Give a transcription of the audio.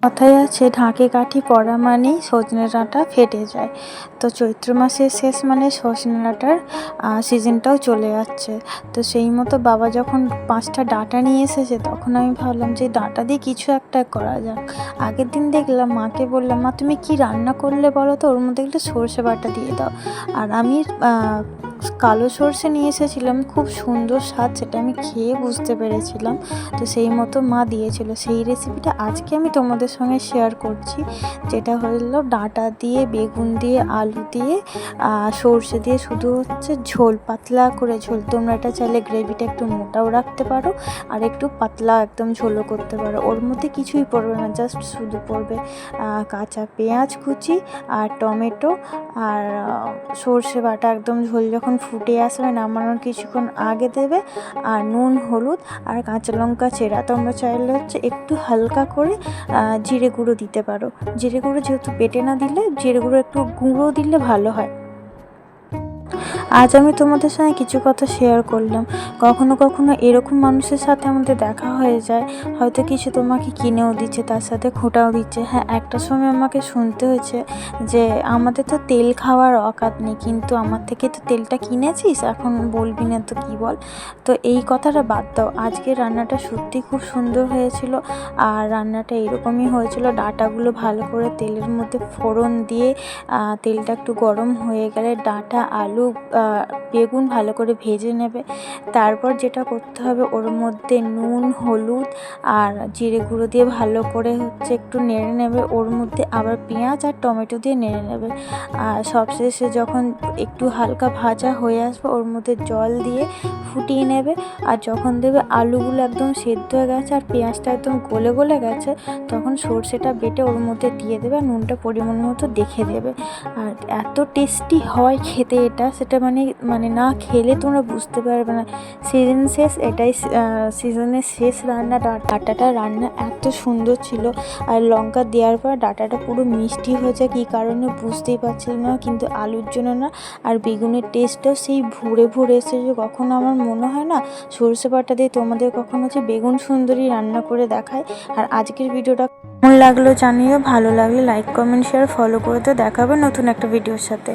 কথায় আছে ঢাকে কাঠি পড়া মানেই সজনে ডাঁটা ফেটে যায়। তো চৈত্র মাসের শেষ মানে সজনে ডাঁটার সিজনটাও চলে যাচ্ছে। তো সেই মতো বাবা যখন 5টা ডাঁটা নিয়ে এসেছে তখন আমি ভাবলাম যে ডাঁটা দিয়ে কিছু একটা করা যাক। আগের দিন দেখলাম মাকে বললাম, মা তুমি কি রান্না করলে বলো তো, ওর মধ্যে একটু সর্ষে বাটা দিয়ে দাও। আর আমি কালো সর্ষে নিয়ে এসেছিলাম, খুব সুন্দর স্বাদ, সেটা আমি খেয়ে বুঝতে পেরেছিলাম। তো সেই মতো মা দিয়েছিল। সেই রেসিপিটা আজকে আমি তোমাদের সঙ্গে শেয়ার করছি, যেটা হলো ডাঁটা দিয়ে, বেগুন দিয়ে, আলু দিয়ে, সর্ষে দিয়ে, শুধু হচ্ছে ঝোল, পাতলা করে ঝোল। তোমরা এটা চাইলে গ্রেভিটা একটু মোটাও রাখতে পারো আর একটু পাতলা একদম ঝোলও করতে পারো। ওর মধ্যে কিছুই পড়বে না, জাস্ট শুধু পড়বে কাঁচা পেঁয়াজ কুচি আর টমেটো আর সর্ষে বাটা। একদম ঝোল যখন ফুটে আসবে, নামানোর কিছুক্ষণ আগে দেবে, আর নুন, হলুদ আর কাঁচা লঙ্কা চেরা। তোমরা চাইলে হচ্ছে একটু হালকা করে জিরে গুঁড়ো দিতে পারো। জিরে গুঁড়ো যেহেতু বেটে না দিলে, জিরে গুঁড়ো একটু গুঁড়ো দিলে ভালো হয়। আজ আমি তোমাদের সঙ্গে কিছু কথা শেয়ার করলাম। কখনো কখনো এরকম মানুষের সাথে আমাদের দেখা হয়ে যায়, হয়তো কিছু তোমাকে কিনেও দিচ্ছে, তার সাথে খোঁটাও দিচ্ছে। হ্যাঁ, একটা সময় আমাকে শুনতে হয়েছে যে আমাদের তো তেল খাওয়ার অকাত নেই, কিন্তু আমার থেকে তো তেলটা কিনেছিস, এখন বলবি না তো কী বল। তো এই কথাটা বাদ দাও। আজকে রান্নাটা সত্যি খুব সুন্দর হয়েছিল। আর রান্নাটা এরকমই হয়েছিল, ডাঁটাগুলো ভালো করে তেলের মধ্যে ফোড়ন দিয়ে, তেলটা একটু গরম হয়ে গেলে ডাঁটা, আলু, বেগুন ভালো করে ভেজে নেবে। তারপর যেটা করতে হবে, ওর মধ্যে নুন, হলুদ আর জিরে গুঁড়ো দিয়ে ভালো করে হচ্ছে একটু নেড়ে নেবে। ওর মধ্যে আবার পেঁয়াজ আর টমেটো দিয়ে নেড়ে নেবে। আর সবশেষে যখন একটু হালকা ভাজা হয়ে আসবে, ওর মধ্যে জল দিয়ে ফুটিয়ে নেবে। আর যখন দেবে আলুগুলো একদম সেদ্ধ হয়ে গেছে আর পেঁয়াজটা একদম গলে গলে গেছে, তখন সর্ষেটা বেটে ওর মধ্যে দিয়ে দেবে আর নুনটা পরিমাণ মতো দেখে দেবে। আর এত টেস্টি হয় খেতে এটা, সেটা মানে না খেলে তোমরা বুঝতে পারবে না। সিজন শেষ, এটাই সিজনের শেষ রান্না। ডাঁটাটা রান্না এত সুন্দর ছিল, আর লঙ্কা দেওয়ার পর ডাঁটাটা পুরো মিষ্টি হয়ে যায়, কী কারণে বুঝতেই পারছিলাম না, কিন্তু আলুর জন্য না। আর বেগুনের টেস্টটাও সেই ভুরে ভুরে এসেছে। কখনো আমার মনে হয় না সরষে বাটা দিয়ে তোমাদের কখনো হচ্ছে বেগুন সুন্দরী রান্না করে দেখায়। আর আজকের ভিডিওটা কেমন লাগলো জানিও, ভালো লাগলে লাইক, কমেন্ট, শেয়ার, ফলো করে তো দেখাবে নতুন একটা ভিডিওর সাথে।